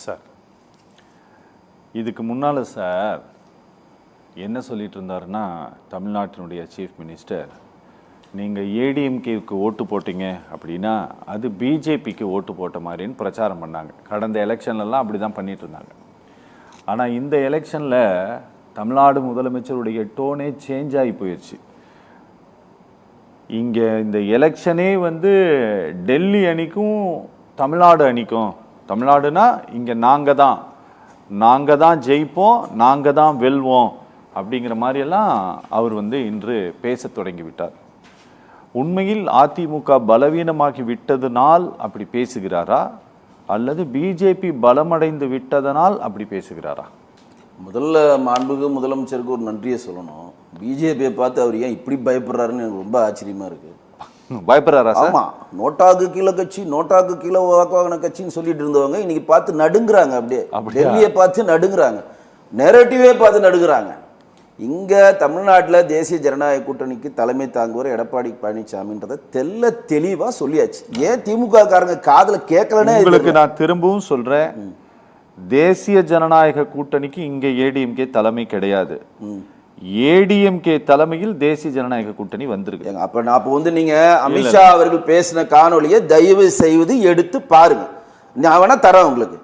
Sir இதுக்கு முன்னால் sir என்ன சொல்லிட்டு இருந்தாருன்னா, தமிழ்நாட்டினுடைய சீஃப் மினிஸ்டர், நீங்கள் ஏடிஎம்கேவுக்கு ஓட்டு போட்டீங்க அப்படின்னா அது பிஜேபிக்கு ஓட்டு போட்ட மாதிரின்னு பிரச்சாரம் பண்ணாங்க. கடந்த எலெக்ஷன்லலாம் அப்படி தான் பண்ணிட்டு இருந்தாங்க. ஆனால் இந்த எலெக்ஷனில் தமிழ்நாடு முதலமைச்சருடைய டோனே சேஞ்ச் ஆகி போயிடுச்சு. இங்கே இந்த எலெக்ஷனே டெல்லி அணிக்கும் தமிழ்நாடு அணிக்கும், தமிழ்நாடுனா இங்கே நாங்கள் தான் ஜெயிப்போம், நாங்கள் தான் வெல்வோம் அப்படிங்கிற மாதிரியெல்லாம் அவர் இன்று பேச தொடங்கி விட்டார். உண்மையில் அதிமுக பலவீனமாகி விட்டதனால் அப்படி பேசுகிறாரா, அல்லது பிஜேபி பலமடைந்து விட்டதனால் அப்படி பேசுகிறாரா? முதல்ல மாண்புக்கு முதலமைச்சருக்கு ஒரு நன்றியை சொல்லணும். பிஜேபியை பார்த்து அவர் ஏன் இப்படி பயப்படுறாருன்னு எனக்கு ரொம்ப ஆச்சரியமா இருக்கு. பயப்படுறாரா? ஆமா, நோட்டாக்கு கீழே கட்சி, நோட்டாக்கு கீழே வாக்குவாங்கின கட்சின்னு சொல்லிட்டு இருந்தவங்க இன்னைக்கு பார்த்து நடுங்குறாங்க. அப்படியே டெல்லியை பார்த்து நடுங்குறாங்க, நெரட்டிவே பார்த்து நடுங்குறாங்க. இங்கே தமிழ்நாட்டில் தேசிய ஜனநாயக கூட்டணிக்கு தலைமை தாங்குவார் எடப்பாடி பழனிசாமின்றதை தெல்ல தெளிவாக சொல்லியாச்சு. ஏன் திமுக காரங்க காதில் கேட்கலன்னு உங்களுக்கு நான் திரும்பவும் சொல்கிறேன், தேசிய ஜனநாயக கூட்டணிக்கு இங்கே ஏடிஎம்கே தலைமை கிடையாது. ஏடிஎம்கே தலைமையில் தேசிய ஜனநாயக கூட்டணி வந்திருக்கு. அப்போ நீங்க அமித்ஷா அவர்கள் பேசின காணொலியை தயவு செய்து எடுத்து பாருங்க. நான் வேணா தரேன் உங்களுக்கு.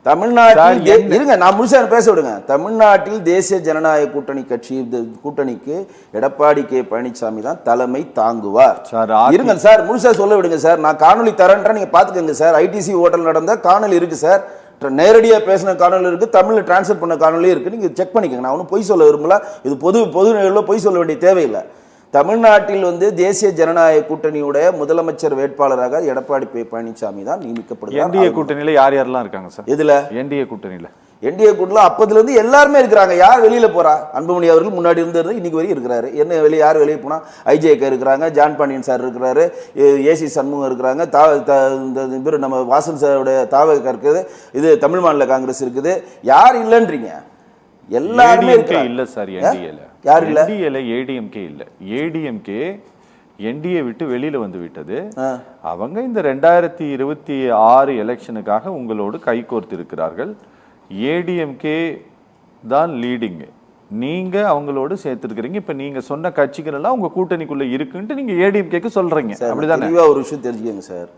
தமிழ்நாட்டில் இருங்க, நான் முழுசா பேச விடுங்க. தமிழ்நாட்டில் தேசிய ஜனநாயக கூட்டணிக்கு எடப்பாடி கே பழனிசாமி தான் தலைமை தாங்குவார். இருங்க சார், முழுசா சொல்ல விடுங்க சார். நான் காணொலி தரேன், நீங்க பாத்துக்கங்க சார். ஐடிசி ஹோட்டல் நடந்த காணொலி இருக்கு சார், நேரடியாக பேசின காணொலி இருக்குது, தமிழில் டிரான்ஸ்லேட் பண்ண காணொலி இருக்குது. நீங்கள் செக் பண்ணிக்கோங்க. நான் ஒன்றும் பொய் சொல்ல விரும்பல. இது பொது நிலையில் பொய் சொல்ல வேண்டிய தேவையில்லை. தமிழ்நாட்டில் தேசிய ஜனநாயக கூட்டணியுடைய முதலமைச்சர் வேட்பாளராக எடப்பாடி பழனிசாமி தான் நியமிக்கப்படுகிறார். என்டிஏ கூட்டணியில் யார் யாரெல்லாம் இருக்காங்க சார்? இதுல என்டிஏ கூட்டணியில் அப்பதுல எல்லாருமே இருக்கிறாங்க. யார் வெளியில போறா? அன்புமணி அவர்கள் முன்னாடி இருந்தது, இன்னைக்கு வரையும் இருக்கிறாரு. என்ன வெளியே யார் வெளியே போனா? ஐஜேகே இருக்கிறாங்க, ஜான் பாண்டியன் சார் இருக்கிறாரு, ஏசி சண்முகம் இருக்கிறாங்க, நம்ம வாசன் சாருடைய தாவக இருக்குது, இது தமிழ் மாநில காங்கிரஸ் இருக்குது. யார் இல்லைன்றீங்க? எல்லாருமே இல்ல சார். யார் இல்ல? ஏடிஎம்கே இல்ல. ஏடிஎம்கே என்டிஏ விட்டு வெளியில வந்து விட்டது. அவங்க இந்த 2026 எலெக்ஷனுக்காக உங்களோடு கைகோர்த்து இருக்கிறார்கள். ஏடிஎம்கே தான் லீடிங், நீங்க அவங்களோடு சேர்த்துருக்கிறீங்க. இப்ப நீங்க சொன்ன கட்சிகள் எல்லாம் உங்க கூட்டணிக்குள்ள இருக்குன்ட்டு நீங்க ஏடிஎம்கேக்கு சொல்றீங்க, அப்படிதான்? ஒரு விஷயம் தெரிஞ்சுக்கங்க சார்.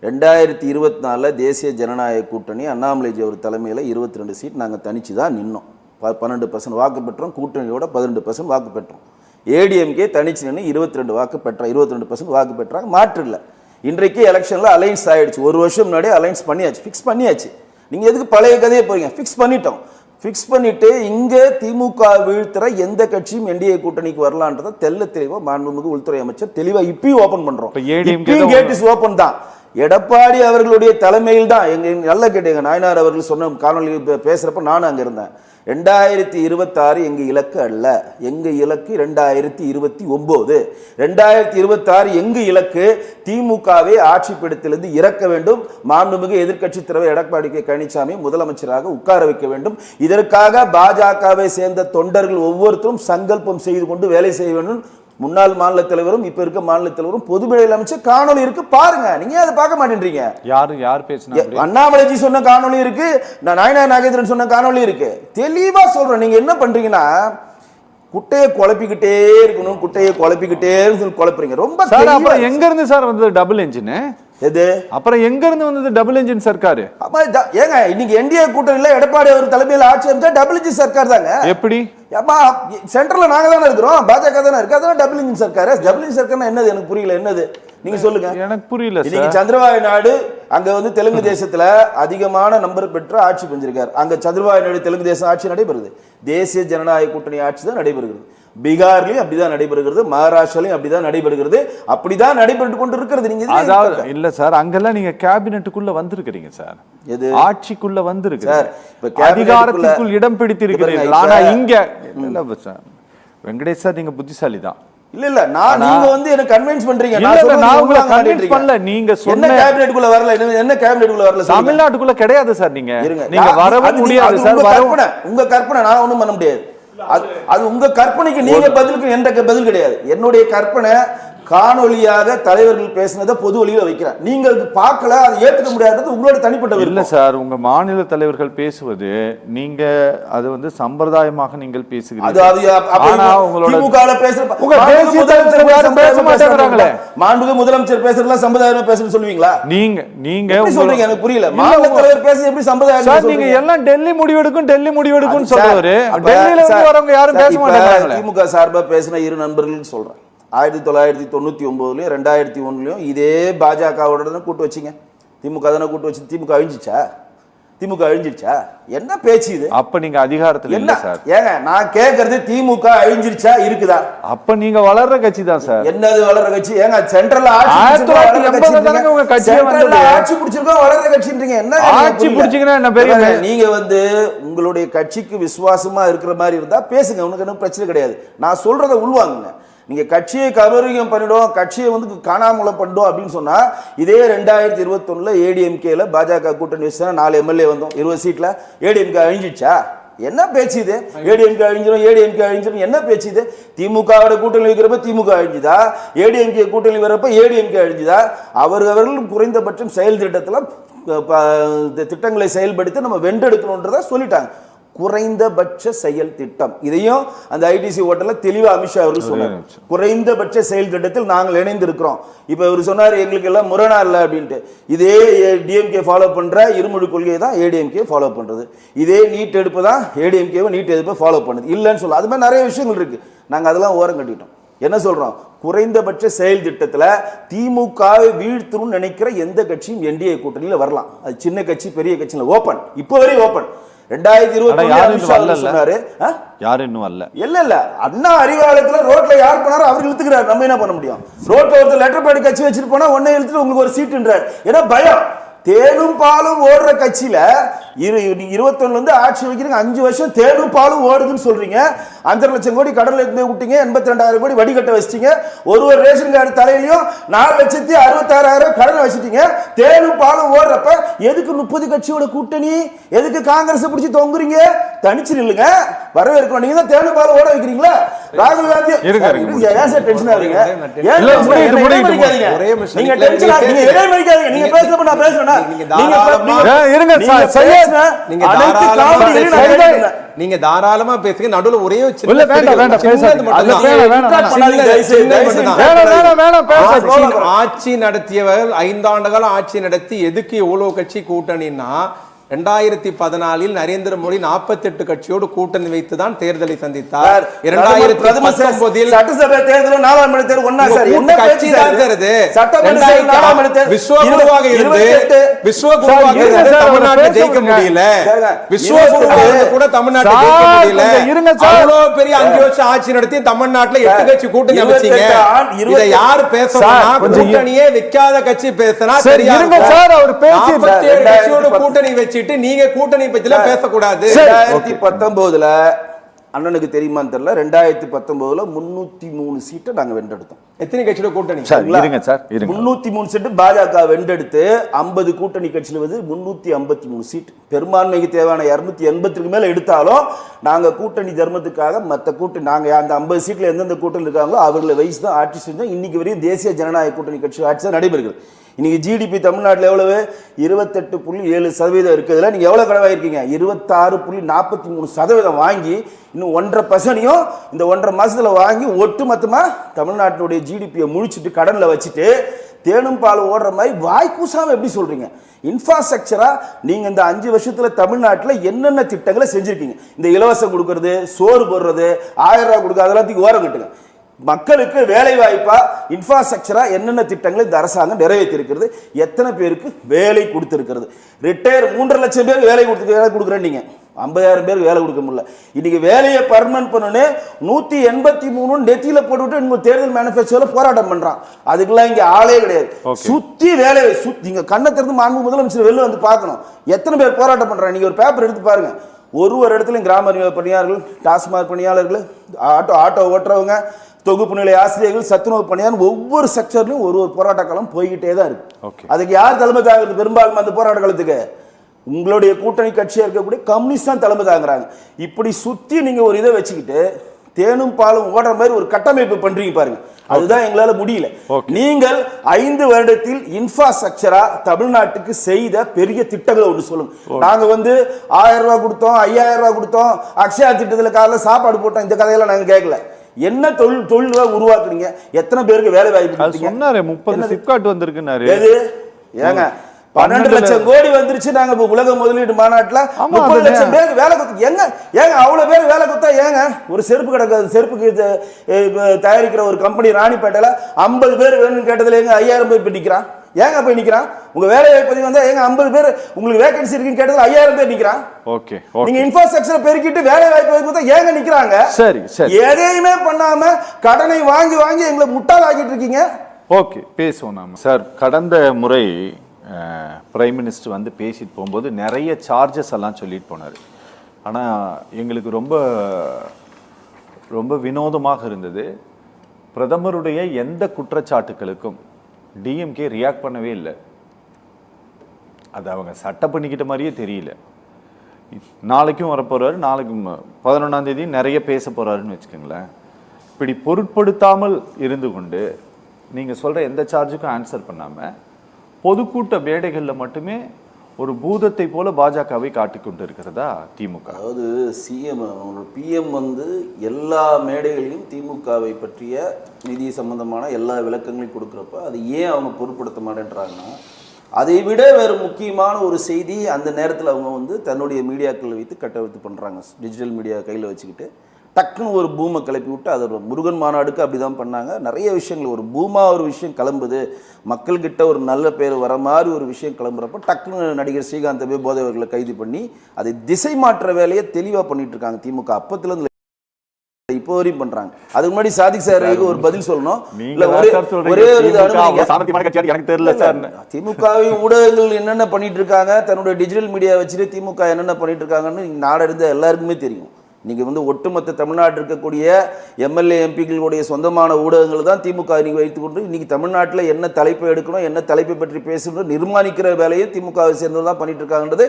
2024 தேசிய ஜனநாயக கூட்டணி அண்ணாமலைஜி அவர் தலைமையில் 22 சீட் நாங்கள் தனிச்சு தான் நின்னோம். 12% வாக்கு பெற்றோம். கூட்டணியோட 18% வாக்கு பெற்றோம். ஏடிஎம்கே தனிச்சு நின்று 22 வாக்கு பெற்றோம், 22% வாக்கு பெற்றாங்க. மாற்று இல்லை. இன்றைக்கு எலெக்ஷன்ல அலைன்ஸ் ஆயிடுச்சு. ஒரு வருஷம் முன்னாடி அலைன்ஸ் பண்ணியாச்சு, ஃபிக்ஸ் பண்ணியாச்சு. நீங்க எதுக்கு பழைய கதையை போறீங்க? ஃபிக்ஸ் பண்ணிட்டோம். ஃபிக்ஸ் பண்ணிட்டு இங்க திமுக வீழ்த்துற எந்த கட்சியும் என்டிஏ கூட்டணிக்கு வரலான்றதை தெல்ல தெளிவா மாண்புமிகு உள்துறை அமைச்சர் தெளிவா இப்பயும் ஓபன் பண்றோம். கேட் இஸ் ஓபன் தான். எடப்பாடி அவர்களுடைய தலைமையில் தான். எங்க நல்லா கேட்டீங்க, நாயனார் அவர்கள் சொன்ன காணொலி பேசுறப்ப நானும் அங்க இருந்தேன். 2026 எங்க இலக்கு அல்ல, எங்க இலக்கு 2029. 2026 எங்க இலக்கு திமுகவை ஆட்சி பீடத்திலிருந்து இறக்க வேண்டும். மாண்புமிகு எதிர்க்கட்சி தலைவர் எடப்பாடி கே பழனிசாமி முதலமைச்சராக உட்கார வைக்க வேண்டும். இதற்காக பாஜகவை சேர்ந்த தொண்டர்கள் ஒவ்வொருத்தரும் சங்கல்பம் செய்து கொண்டு வேலை செய்ய வேண்டும். முன்னாள் மாநில தலைவரும் இப்ப இருக்க மாநில தலைவரும் பொதுப்படையில் அமைச்சர் காணொலி இருக்கு, பாருங்க. நீங்க அதை பார்க்க மாட்டேன்றீங்க. யார் பேசினா? அண்ணாமலைஜி சொன்ன காணொலி இருக்கு, நாயனார் நாகேந்திரன் சொன்ன காணொலி இருக்கு. தெளிவா சொல்றேன். நீங்க என்ன பண்றீங்கன்னா, குட்டையை குழப்பிக்கிட்டே இருக்கணும், குட்டையை குழப்பிக்கிட்டே குழப்பறீங்க. ரொம்ப எங்க இருந்து சார் வந்தது டபுள் என்ஜின்? எது அப்புறம் எங்க இருந்து வந்தது டபுள் என்ஜின் சர்க்கார்? ஏங்க இன்னைக்கு என்டிஏ கூட்டணியில எடப்பாடி அவர் தலைமையில் ஆட்சி அமைச்சா டபுள் என்ஜின் சர்க்கார் தாங்க. எப்படி? சென்ட்ரல்ல நாங்க தானே இருக்கிறோம், பாஜக தானே இருக்கு. அதான் double engine Sarkar. Double engine Sarkar என்னது? எனக்கு புரியல. என்னது நீங்க சொல்லுங்க. எனக்கு புரியல. இன்னைக்கு சந்திரபாபு நாயுடு அங்க தெலுங்கு தேசத்துல அதிகமான நம்பர் பெற்று ஆட்சி பெஞ்சிருக்காரு. அங்க சந்திரபாபு நாயுடு தெலுங்கு தேசம் ஆட்சி நடைபெறுது. தேசிய ஜனநாயக கூட்டணி ஆட்சி தான் நடைபெறுகிறது. பீகார்லயும் அப்படிதான் நடைபெறுகிறது, மகாராஷ்டிராலையும் அப்படிதான் நடைபெறுகிறது. அப்படிதான் நடைபெற்று கொண்டு இருக்கிறது. நீங்க இல்ல சார், அங்கெல்லாம் நீங்க கேபினெட்டுக்குள்ள வந்திருக்கிறீங்க சார், எது ஆட்சிக்குள்ள வந்திருக்கு சார், அதிகாரத்துக்குள் இடம் பிடித்திருக்கிறீர்கள். ஆனா இங்க இல்ல சார் வெங்கடேஷ் சார், நீங்க புத்திசாலி தான். இல்ல நீங்க என்ன கன்வின்ஸ் பண்றீங்க? நான் உங்களை கன்வின்ஸ் பண்ணல. நீங்க சொன்ன கேபினெட்டுக்குள்ள வரல. என்ன கேபினெட்டுக்குள்ள வரல? தமிழ்நாட்டுக்குள்ள கிடையாது சார். நீங்க வரவே முடியாது சார். உங்க கற்பனை, நான் ஒண்ணும் பண்ண முடியாது. அது உங்க கற்பனைக்கு நீங்க பதிலுக்கு எந்த பதில் கிடையாது. என்னுடைய கற்பனை காணொலியாக தலைவர்கள் பேசினதை பொது வழியில வைக்கிறார். நீங்க பார்க்கல, அதை ஏற்றுக்க முடியாதது உங்களோட தனிப்பட்ட இல்ல சார். உங்க மாநில தலைவர்கள் பேசுவது நீங்க அது வந்து சம்பிரதாயமாக நீங்கள் பேசுகிறீர்கள். ஆனா உங்களோட மாண்புமிகு முதலமைச்சர் பேசுறதுல சம்பிரதாயமா பேசுன்னு சொல்லுவீங்களா? நீங்க சொல்றீங்க எனக்கு புரியல. மாநில தலைவர் பேச எப்படி சம்பிரதாயம்? நீங்க எல்லாம் டெல்லி முடிவெடுக்கும் சொல்றவரு டெல்லியில இருந்து வரவங்க யாரும் பேச மாட்டாங்க. திமுக சார்பா பேசின இரு நண்பர்கள் சொல்றேன். 1999லயும் 2001லயும் இதே பாஜகவோட கூட்டு வச்சிங்க. திமுக தானே கூட்டு வச்சு. திமுக அழிஞ்சிருச்சா? என்ன பேச்சு இது? அப்ப நீங்க அதிகாரத்துல இல்ல சார். ஏங்க நான் கேக்குறது திமுக அழிஞ்சிருச்சா இருக்குதா? அப்ப நீங்க வளர்ற கட்சி தான் சார். என்னது வளர்ற கட்சி? ஏங்க சென்ட்ரல்ல ஆட்சி பிடிச்சிருக்கோம் வளர்ற கட்சின்றீங்க. என்ன ஆட்சி பிடிச்சிங்கன்னா என்ன பெரிய? நீங்க வந்து உங்களுடைய கட்சிக்கு விசுவாசமா இருக்கிற மாதிரி இருந்தா பேசுங்க, உனக்கு என்ன பிரச்சனை கிடையாது. நான் சொல்றதை உள்வாங்குங்க. நீங்க கட்சியை கபரீகம் பண்ணிடும், கட்சியை வந்து காணாமல பண்ணிடும் அப்படின்னு சொன்னா, இதே 2021ல ஏடிஎம்கேல பாஜக கூட்டணி வச்சு 4 எம்எல்ஏ வந்தோம், 20 சீட்ல. ஏடிஎம்கே அழிஞ்சிச்சா? என்ன பேச்சு இது? ஏடிஎம்கே அழிஞ்சிடும் என்ன பேச்சு இது? திமுகவோட கூட்டணி வைக்கிறப்ப திமுக அழிஞ்சுதா? ஏடிஎம்கே கூட்டணி வரப்ப ஏடிஎம்கே அழிஞ்சுதா? அவர்கள் குறைந்தபட்சம் செயல் திட்டங்களை செயல்படுத்தி நம்ம வென்றெடுக்கணும்ன்றத சொல்லிட்டாங்க. குறைந்தபட்ச செயல் திட்டம். இதையும் அந்த ஐடிசி ஹோட்டல்ல தெளிவா அமித்ஷா அவர்கள் சொன்னார். குறைந்தபட்ச செயல் திட்டத்தில் நாங்கள் இணைந்திருக்கிறோம். இப்ப இவர் சொன்னார் எங்களுக்கு எல்லாம் முரணா இல்லை அப்படின்ட்டு. இதே டிஎம்கே ஃபாலோ பண்ற இருமொழி கொள்கையை தான் ஏடிஎம்கே ஃபாலோ பண்றது. இதே நீட் எடுப்பு தான் ஏடிஎம்கே நீட் எடுப்பை ஃபாலோ பண்ணுது. இல்லைன்னு சொல்ல அது மாதிரி நிறைய விஷயங்கள் இருக்கு. நாங்க அதெல்லாம் ஓரம் கட்டிட்டோம். என்ன சொல்றோம்? குறைந்தபட்ச செயல் திட்டத்துல திமுகவை வீழ்த்தணும்னு நினைக்கிற எந்த கட்சியும் என்டிஏ கூட்டணியில வரலாம். அது சின்ன கட்சி பெரிய கட்சியில ஓபன். இப்போ வரை ஓபன். 2020 சொன்னாரு. யாரு இன்னும் வரல. இல்ல அண்ணா அறிவாலயத்துல ரோட்ல யார் போனாரோ அவர் இழுத்துக்கிறார். நம்ம என்ன பண்ண முடியும்? ரோட்ல ஒருத்தர் லெட்டர் பேட் கட்சி வச்சுட்டு போனா உடனே இழுத்துட்டு உங்களுக்கு ஒரு சீட்டுன்றார். ஏன்னா பயம். தேனும் பாலும் ஓடுற கட்சியில 21 வந்து ஆட்சி வைக்கிறீங்க. 5 வருஷம் தேனும் பாலும் ஓடுதுன்னு சொல்றீங்க. 5.5 லட்சம் கோடி கடல்ல இருந்து விட்டீங்க. 82,000 கோடி வடிகட்ட வச்சிட்டீங்க. ஒரு ரேஷன் கார்டு தலையிலையும் 4,66,000 கடனை வச்சுட்டீங்க. தேனும் பாலும் ஓடுறப்ப எதுக்கு 30 கட்சியோட கூட்டணி? எதுக்கு காங்கிரஸ் பிடிச்சி தொங்குறீங்க? தனிச்சு நில்லுங்க, வரவேற்கணும். நீங்க தான் தேனும் பாலும் ஓட வைக்கிறீங்களா? ராகுல் காந்தி ஏன் சார் டென்ஷன் ஆகுறீங்க? நீங்க டென்ஷன் ஆகுறீங்க. நீங்க பேசுறப்ப நான் பேசுறேன். நீங்க தாராளமா பேசுங்க. நடுவுல ஒரே ஆட்சி நடத்தியவர்கள் 5 ஆண்டு காலம் ஆட்சி நடத்தி எதுக்கு எவ்வளவு கட்சி கூட்டணின்னா 2014 நரேந்திர மோடி 48 கட்சியோடு கூட்டணி வைத்துதான் தேர்தலை சந்தித்தார். 2019 சட்டசபை தேர்தல் 4ஆம் மணி தேர்தல் ஒண்ணா சார் என்ன கட்சி தான் தருது? விஸ்வகுருவாக இருந்து தமிழ்நாட்டை ஜெயிக்க முடியல. விஸ்வகுருவாக கூட தமிழ்நாட்டை ஜெயிக்க முடியல. அவ்வளவு பெரிய 5 வருஷம் ஆட்சி நடத்தி தமிழ்நாட்டுல 8 கட்சி கூட்டணி அமைச்சீங்க. இதை யார் பேசணும்? கூட்டணியே வைக்காத கட்சி பேசினா சரியா இருக்கும். கட்சியோட கூட்டணி வச்சு நீங்க கூட்டணி பத்தில பேசக்கூடாது. 2019ல அண்ணனுக்கு தெரியுமான்னு தெரியல, 2019ல 303 சீட்டை நாங்க வென்றெடுத்தோம். எத்தனை கட்சியோட கூட்டணி? 303 சீட்டு பாஜக வென்றெடுத்து 50 கூட்டணி கட்சியில வந்து 353 சீட். பெரும்பான்மைக்கு தேவையான 280க்கு மேல எடுத்தாலும் நாங்க கூட்டணி தர்மத்துக்காக மற்ற கூட்டணி நாங்க அந்த 50 சீட்ல எந்தெந்த கூட்டணி இருக்காங்களோ அவர்களை வயசு தான் ஆட்சி செஞ்சோம். இன்னைக்கு வரையும் தேசிய ஜனநாயக கூட்டணி கட்சி ஆட்சி தான் நடைபெறுகிறது. இன்னைக்கு ஜிடிபி தமிழ்நாட்டில் எவ்வளவு? 28.7% இருக்குதுல. நீங்க எவ்வளவு கடவாயிருக்கீங்க? 26.43% வாங்கி இன்னும் 1.5%யும் இந்த 1.5 மாசத்துல வாங்கி ஒட்டுமொத்தமா தமிழ்நாட்டினுடைய ஜிடிபியை முழிச்சிட்டு கடன்ல வச்சுட்டு தேனும் பால் ஓடுற மாதிரி வாய்க்கூசாம எப்படி சொல்றீங்க? இன்ஃப்ராஸ்ட்ரக்சரா நீங்க இந்த 5 வருஷத்துல தமிழ்நாட்டில் என்னென்ன திட்டங்களை செஞ்சிருக்கீங்க? இந்த இலவசம் கொடுக்கறது, சோறு போடுறது, 1000 ரூபாய் கொடுக்க அதெல்லாத்தையும் ஓரம் கட்டுங்க. மக்களுக்கு வேலை வாய்ப்பா இன்ஃப்ராஸ்ட்ரக்சரா என்னென்ன திட்டங்களை இந்த அரசாங்கம் நிறைவேற்றி இருக்கிறது? எத்தனை பேருக்கு வேலை கொடுத்திருக்கிறது? ரிட்டையர் 3.5 லட்சம் பேருக்கு வேலை கொடுக்குறேன். நீங்க 50,000 பேருக்கு வேலை கொடுக்க முடியல. இன்னைக்கு வேலையை பர்மனன்ட் பண்ணனே 183 நெத்தியில போட்டுவிட்டு இன்னும் தேர்தல் மேனிஃபெஸ்டோல போராட்டம் பண்றான். அதுக்கெல்லாம் இங்க ஆளே கிடையாது. சுத்தி வேலை நீங்க கண்ணை திறந்து மாண்பு முதலமைச்சர் வெளில வந்து பார்க்கணும். எத்தனை பேர் போராட்டம் பண்றாங்க? நீங்க ஒரு பேப்பர் எடுத்து பாருங்க. ஒரு இடத்துலையும் கிராம பணியாளர்கள், டாஸ்மாக் பணியாளர்கள், ஆட்டோ ஓட்டுறவங்க, தொகுப்பு நிலை ஆசிரியர்கள், சத்துணவு பணியாளர், ஒவ்வொரு செக்டர்லையும் ஒரு போராட்ட காலம் போய்கிட்டே தான் இருக்கு. அதுக்கு யார் தலைமை தாங்கிறது? பெரும்பாலும் அந்த போராட்ட காலத்துக்கு உங்களுடைய கூட்டணி கட்சியா இருக்கக்கூடிய கம்யூனிஸ்ட் தான் தலைமை தாங்குறாங்க. இப்படி சுத்தி நீங்க ஒரு இதை வச்சுக்கிட்டு தேனும் பாலும் ஓடுற மாதிரி ஒரு கட்டமைப்பு பண்றீங்க பாருங்க. அதுதான் எங்களால முடியல. நீங்கள் 5 வருடத்தில் இன்ஃப்ராஸ்ட்ரக்சரா தமிழ்நாட்டுக்கு செய்த பெரிய திட்டங்களை ஒன்று சொல்லுங்க. நாங்க 1000 ரூபாய் கொடுத்தோம், 5000 ரூபாய் கொடுத்தோம், அக்ஷயா திட்டத்துல காலைல சாப்பாடு போட்டோம், இந்த கதையெல்லாம் நாங்க கேட்கல. என்ன தொழில் உருவாக்குறீங்க? எத்தனை பேருக்கு வேலை வாய்ப்பு சொன்னாரு? 30 சிப்காட் வந்திருக்குன்னாரு. ஏங்க 12 லட்சம் கோடி வந்துருச்சு. நாங்க உலக முதலீடு மாநாட்டுல 30 லட்சம் பேருக்கு வேலை கொடுத்து ஏங்க அவ்வளவு பேர் வேலை கொடுத்தா ஏங்க ஒரு செருப்பு கிடக்காது? செருப்புக்கு தயாரிக்கிற ஒரு கம்பெனி ராணிப்பேட்டையில 50 பேர் வேணும்னு கேட்டதுல எங்க 5000 பேர் போய் நிக்கிறான். ஏங்க போய் நிக்கிறான்? உங்க வேலை வாய்ப்பு வந்தா எங்க 50 பேர் உங்களுக்கு வேகன்சி இருக்குன்னு கேட்டதுல 5000 பேர் நிக்கிறான். ஓகே, நீங்க இன்ஃப்ராஸ்ட்ரக்சர் பெருக்கிட்டு வேலை வாய்ப்பு கொடுத்தா ஏங்க நிக்கிறாங்க? சரி சரி, எதையுமே பண்ணாம கடனை வாங்கி வாங்கி எங்களை முட்டாள் ஆக்கிட்டு இருக்கீங்க. ஓகே, பேசுவோம் நாம. சார், கடந்த முறை பிரைம் மினிஸ்டர் பேசிட்டு போகும்போது நிறைய சார்ஜஸ் எல்லாம் சொல்லிட்டு போனார். ஆனால் எங்களுக்கு ரொம்ப ரொம்ப வினோதமாக இருந்தது. பிரதமருடைய எந்த குற்றச்சாட்டுகளுக்கும் டிஎம்கே ரியாக்ட் பண்ணவே இல்லை. அது அவங்க சட்டை பண்ணிக்கிட்ட மாதிரியே தெரியல. நாளைக்கும் வரப்போறாரு, நாளைக்கும் 11ஆம் தேதி நிறைய பேச போறாருன்னு வச்சுக்கோங்களேன். இப்படி பொருட்படுத்தாமல் இருந்து கொண்டு நீங்கள் சொல்கிற எந்த சார்ஜுக்கும் ஆன்சர் பண்ணாமல் பொதுக்கூட்ட மேடைகளில் மட்டுமே ஒரு பூதத்தை போல பாஜகவை காட்டிக்கொண்டு இருக்கிறதா திமுக? அதாவது பிஎம் எல்லா மேடைகளிலும் திமுகவை பற்றிய நிதி சம்பந்தமான எல்லா விளக்கங்களையும் கொடுக்குறப்ப அது ஏன் அவங்க பொருட்படுத்த மாட்டேன்றாங்கன்னா, அதை விட வேறு முக்கியமான ஒரு செய்தி அந்த நேரத்தில் அவங்க தன்னுடைய மீடியாக்களை வைத்து கட்டமைத்து பண்ணுறாங்க. டிஜிட்டல் மீடியா கையில் வச்சுக்கிட்டு டக்குன்னு ஒரு பூமை கிளப்பி விட்டு அதை முருகன் மாநாடுக்கு அப்படி தான் பண்ணாங்க. நிறைய விஷயங்கள் ஒரு ஒரு விஷயம் கிளம்புது, மக்கள்கிட்ட ஒரு நல்ல பேர் வர மாதிரி ஒரு விஷயம் கிளம்புறப்ப டக்குன்னு நடிகர் ஸ்ரீகாந்த் போய் போதைவர்களை கைது பண்ணி அதை திசை மாற்ற வேலையை தெளிவாக பண்ணிட்டு இருக்காங்க திமுக. அப்பத்துலேருந்து இப்போ வரையும் பண்றாங்க. அதுக்கு முன்னாடி சாதிக் சாருக்கு ஒரு பதில் சொல்லணும். ஒரே ஒரு திமுகவை ஊடகங்கள் என்னென்ன பண்ணிட்டு இருக்காங்க, தன்னுடைய டிஜிட்டல் மீடியா வச்சுட்டு திமுக என்னென்ன பண்ணிட்டு இருக்காங்கன்னு நாடு இருந்த எல்லாருக்குமே தெரியும். நீங்க ஒட்டுமொத்த தமிழ்நாட்டில் இருக்கக்கூடிய எம்எல்ஏ எம்பிக்களுடைய சொந்தமான ஊடகங்கள் தான் திமுக நீங்க வைத்துக்கொண்டு இன்னைக்கு தமிழ்நாட்டில் என்ன தலைப்பை எடுக்கணும், என்ன தலைப்பை பற்றி பேசணும் நிர்மாணிக்கிற வேலையை திமுகவை சேர்ந்தது தான் பண்ணிட்டு இருக்காங்கன்றது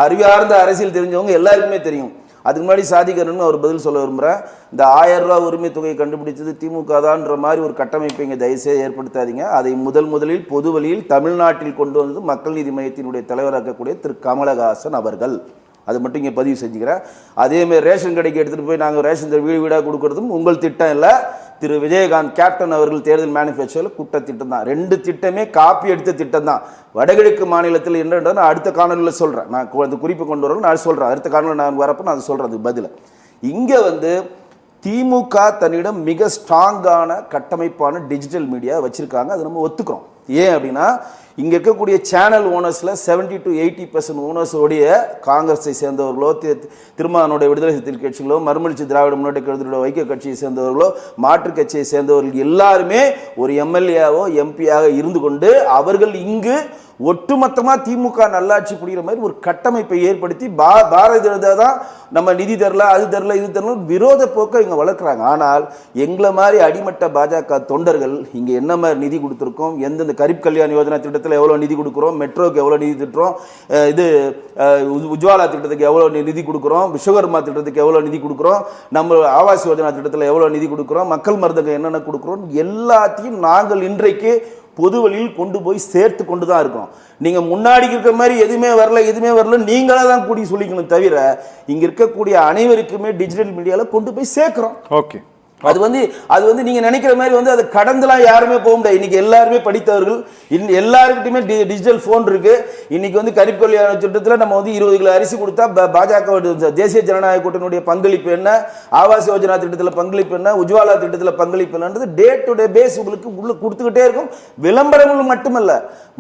அறிவார்ந்த அரசியல் தெரிஞ்சவங்க எல்லாருக்குமே தெரியும். அதுக்கு முன்னாடி சாதிக்கணும்னு ஒரு பதில் சொல்ல விரும்புகிறேன். இந்த 1000 ரூபா உரிமை தொகையை கண்டுபிடிச்சது திமுக தான்ன்ற மாதிரி ஒரு கட்டமைப்பை இங்கே தயவுசெய்து ஏற்படுத்தாதீங்க. அதை முதலில் பொது வழியில் தமிழ்நாட்டில் கொண்டு வந்தது மக்கள் நீதி மையத்தினுடைய தலைவராக்கக்கூடிய திரு கமலஹாசன் அவர்கள். அது மட்டும் இங்கே பதிவு செஞ்சுக்கிறேன். அதேமாதிரி ரேஷன் கடைக்கு எடுத்துகிட்டு போய் நாங்கள் ரேஷன் வீடு வீடாக கொடுக்கறதும் உங்கள் திட்டம் இல்லை, திரு விஜயகாந்த் கேப்டன் அவர்கள் தேர்தல் மேனிஃபெஸ்டோவில் கூட்ட திட்டம் தான். 2 திட்டமே காப்பி எடுத்த திட்டம் தான். வடகிழக்கு மாநிலத்தில் என்னன்றது நான் அடுத்த காணொலியில் சொல்கிறேன். நான் அந்த குறிப்பை கொண்டு வரல, நான் சொல்கிறேன். அடுத்த காணொலியில் நான் வரப்போ நான் சொல்கிறேன் அதுக்கு பதில். இங்கே திமுக தன்னிடம் மிக ஸ்ட்ராங்கான கட்டமைப்பான டிஜிட்டல் மீடியா வச்சுருக்காங்க. அதை நம்ம ஒத்துக்கிறோம். ஏன் அப்படின்னா இங்கே இருக்கக்கூடிய சேனல் ஓனர்ஸில் 70 to 80% ஓனர்ஸோடைய காங்கிரஸை சேர்ந்தவர்களோ, திருமாவளவனுடைய விடுதலை சிறுத்தைகள் கட்சிகளோ, மறுமலர்ச்சி திராவிட முன்னேற்ற கழகத்தினுடைய ஐக்கிய கட்சியை சேர்ந்தவர்களோ, மாற்றுக் கட்சியை சேர்ந்தவர்கள் எல்லாருமே ஒரு எம்எல்ஏவோ எம்பியாக இருந்து கொண்டு அவர்கள் இங்கு ஒட்டுமொத்தமாக திமுக நல்லாட்சி புரிகிற மாதிரி ஒரு கட்டமைப்பை ஏற்படுத்தி பாரதிய ஜனதா தான் நம்ம நிதி தரல, அது தரல, இது தரல விரோத போக்கை இங்கே வளர்க்குறாங்க. ஆனால் எங்களை மாதிரி அடிமட்ட பாஜக தொண்டர்கள் இங்கே என்ன மாதிரி நிதி கொடுத்துருக்கோம், எந்தெந்த கரீப் கல்யாண் யோஜனா திட்டத்தில் எவ்வளோ நிதி கொடுக்குறோம், மெட்ரோக்கு எவ்வளோ நிதி திட்டுறோம், இது உஜ்வாலா திட்டத்துக்கு எவ்வளோ நிதி கொடுக்குறோம், விஸ்வகர்மா திட்டத்துக்கு எவ்வளோ நிதி கொடுக்குறோம், நம்ம ஆவாஸ் யோஜனா திட்டத்தில் எவ்வளோ நிதி கொடுக்குறோம், மக்கள் மருந்துக்கு என்னென்ன கொடுக்குறோம், எல்லாத்தையும் நாங்கள் இன்றைக்கு பொது வழியில் கொண்டு போய் சேர்த்து கொண்டு தான் இருக்கோம். நீங்க முன்னாடி இருக்கிற மாதிரி எதுவுமே வரல நீங்களா தான் கூடி சொல்லிக்கணும் தவிர இங்க இருக்கக்கூடிய அனைவருக்குமே டிஜிட்டல் மீடியால கொண்டு போய் சேர்க்கிறோம். ஓகே, அது நீங்க நினைக்கிற மாதிரி அது கடந்தெல்லாம் யாருமே போக முடியாது. இன்னைக்கு எல்லாருமே படித்தவர்கள், எல்லாருக்கிட்டையுமே டிஜிட்டல் போன் இருக்கு. இன்னைக்கு கரீப் கல்யாண திட்டத்தில் நம்ம 20 கிலோ அரிசி கொடுத்தா பாஜக தேசிய ஜனநாயக கூட்டணியுடைய பங்களிப்பு என்ன, ஆவாஸ் யோஜனா திட்டத்தில் பங்களிப்பு என்ன, உஜ்வாலா திட்டத்தில் பங்களிப்பு என்னன்றது டே டு டே பேஸ் உங்களுக்கு உள்ள கொடுத்துக்கிட்டே இருக்கும். விளம்பரங்கள் மட்டுமல்ல,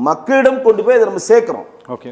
மக்களிடம் கொண்டு போய் அதை நம்ம சேர்க்கிறோம். ஓகே.